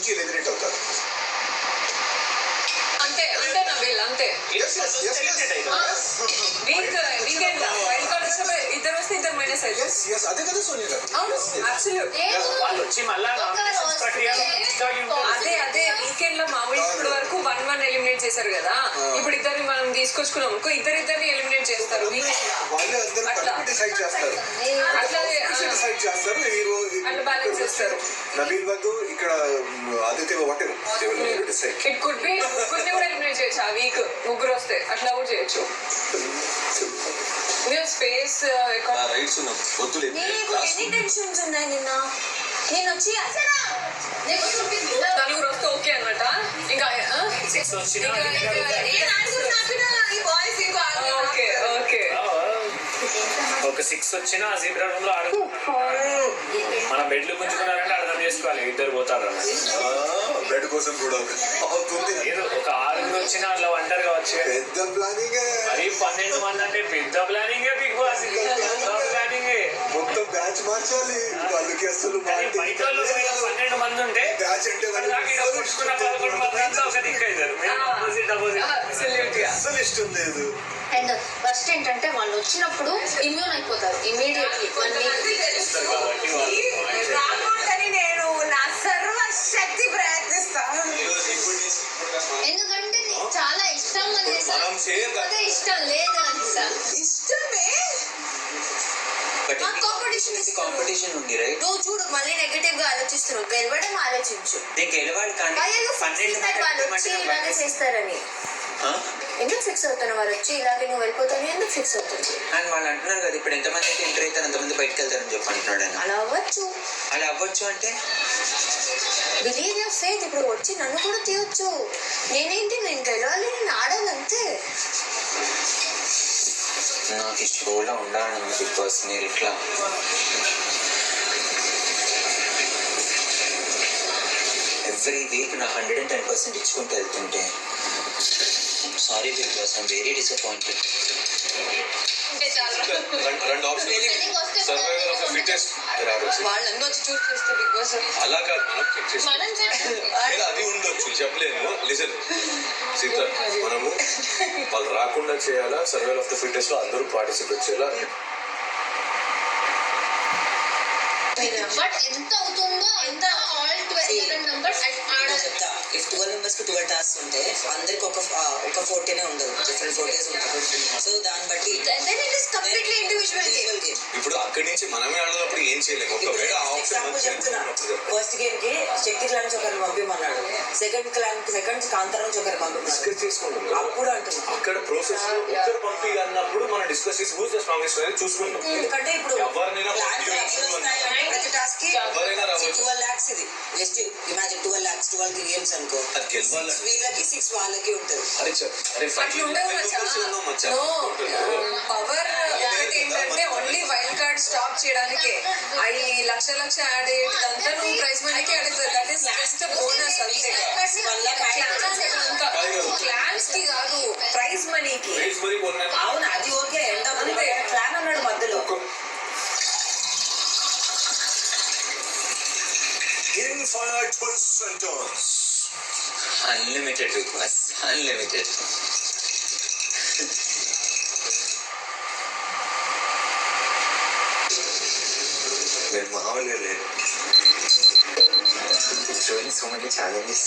Week eliminate అవుతారు. అంతే అంతే నబీల్ అంతే. వీకెండ్ వైల్డ్ కార్డ్ వచ్చినప్పుడు ఇద్దరు వస్తే ఇద్దరు మైనస్ అయితే అదే కదా సోనియా గారు. అవును అబ్సల్యూట్. వాళ్ళు వచ్చి మళ్ళా ప్రక్రియ అదే వీకెండ్ లో మామూలు ఇప్పటి వరకు 1-1 ఎలిమినేట్ చేశారు కదా, ఇప్పుడు ఇద్దరిని మనం తీసుకొచ్చుకున్నాం ఇంకో ఇద్దరిని ఎలిమినేట్ చేస్తారు. వాళ్ళే అందరూ డిసైడ్ చేస్తారు, అట్లా డిసైడ్ చేస్తారు. అట్లా బ్యాలెన్స్ చేస్తారు. నబీల్ వద్దు ఇక్కడ Aditya water decide. It could be ముగ్గురిని కూడా ఎలిమినేట్ చేయొచ్చు ఆ వీక్, ముగ్గురు వస్తే అట్లా కూడా చేయొచ్చు. స్పేస్ రైట్స్ వద్దులే. ఎన్ని టెన్షన్స్ ఉన్నాయి నిన్న. నేను వచ్చి నలుగురు వస్తే ఓకే అనమాట. ఇంకా ఓకే ఓకే ఒక 6 వచ్చినా ఆ జీబ్రా రూమ్ లో ఆడు మన బెడ్లు గుంజుకున్నారంటే అర్థం చేసుకోవాలి ఇద్దరు పోతారు. బెడ్ కోసం కూడా ఏదో ఒక 6 వచ్చినా అట్లా వంటర్ కావచ్చు. పెద్ద ప్లానింగ్. మరి 12 మంది అంటే పెద్ద ప్లానింగ్. బిగ్ బాస్ ప్లానింగ్ మొత్తం బ్యాచ్ మార్చాలి. వాళ్ళకి అసలు బయట 12 మంది ఉంటే బ్యాచ్ అంటే పుచ్చుకున్న 11 మంది అంతా ఒక దిక్కు అవుతారు. అసలు ఇష్టం లేదు. అండ్ ఫస్ట్ ఏంటంటే వాళ్ళు వచ్చినప్పుడు ఇమ్యూన్ అయిపోతారు ఇమీడియట్లీ. నేను నా సర్వశక్తి ప్రయత్నిస్తాను, ఎందుకంటే నీకు చాలా ఇష్టం అదే ఇష్టం లేదు ఇష్టమే. కాంపిటీషన్ ఉంది రైట్. నువ్వు చూడు మళ్ళీ నెగటివ్ గా ఆలోచిస్తున్నావు, గెలవడం ఆలోచించు. గెలవాలి కానీ వాళ్ళు వచ్చి ఇలాగే చేస్తారని ఎందుకు ఫిక్స్ అవుతాను, వాళ్ళు వచ్చి ఇలాగే నువ్వు వెళ్ళిపోతాను ఎందుకు ఫిక్స్ అవుతుంది. అండ్ వాళ్ళు అంటున్నారు కదా ఇప్పుడు ఎంతమంది అయితే ఎంటర్ అవుతారు అంతమంది బయటకు వెళ్తారని చెప్పి అంటున్నాడు ఆయన. అలా అవ్వచ్చు అంటే బిలీవ్ యువర్ ఫెయిత్. ఇప్పుడు వచ్చి నన్ను కూడా తీయొచ్చు. నేను గెలవాలి, నేను ఆడాలి అంతే. నాకు ఈ షోలో ఉండాలని బిగ్ బాస్ మీరు ఇట్లా ఎవ్రీ వీక్ నా 110% ఇచ్చుకుంటూ వెళ్తుంటే sorry Big Boss I'm very disappointed. రెండు option survival of the fittest వాళ్ళందరూ వచ్చి చూస్ చేస్తే బిగ్ బాస్ అలా కాదు మనం చెక్ చేస్తాం. అది ఉండొచ్చు చెప్పలేను. లిజన్ సీత, మనము వాళ్ళు రాకుండా చేయాలా, సర్వైవల్ ఆఫ్ ద ఫిటెస్ట్ లో అందరూ పార్టిసిపేట్ చేయాలా. బట్ ఎంత అవుతుందో ఎంత ఆల్ 12 నంబర్స్ ఆడాలి. చెప్తా, ఇఫ్ 12 మెంబర్స్ కి 12 టాస్క్ ఉంటే అందరికి ఒక 40 ఉండదు, డిఫరెంట్ 40 ఉంటాయి. సో దాన్ని బట్టి then it is completely individual game. ఇప్పుడు అక్కడి నుంచి మనమే ఆడేటప్పుడు ఏం చేయలేము. ఒకవేళ చెప్తున్నా, ఫస్ట్ గేమ్ కి శక్తి క్లాన్ నుంచి ఒకరిని పంపిమన్నాడు, సెకండ్ కాంతార నుంచి ఒకరిని పంపిమన్నాడు. డిస్కస్ చేసుకుంటాం అప్పుడు అంటున్నా అక్కడ ప్రాసెస్ ఒకరు పంపి అన్నప్పుడు మనం డిస్కస్ చేసి హూస్ ద స్ట్రాంగెస్ట్ అనేది చూసుకుంటాం. ఎందుకంటే ఇప్పుడు ఎవరినైనా ప్రతి టాస్క్ కి ఎవరైనా 12 lakhs. ఇది జస్ట్ ఇమాజిన్ 12 lakhs 12 గేమ్స్ అనుకో, వీళ్ళకి 6 వాళ్ళకి ఉంటుంది. పవర్ ఏంటంటే ఓన్లీ వైల్డ్ కార్డ్ స్టాప్ చేయడానికి అవి లక్ష యాడ్ అయ్యేదంతా నువ్వు ప్రైజ్ మనీకి అడుగుతుంది. దట్ ఈస్ జస్ట్ బోనస్ అంతే. క్లాన్స్ కి కాదు, ప్రైజ్ మనీకి. అవును అది ఓకే, ప్లాన్ అన్నాడు మధ్యలో. Infinite twists and turns. Unlimited Big Boss, unlimited. నేను మామూలుగా లేదు. Showing so many challenges.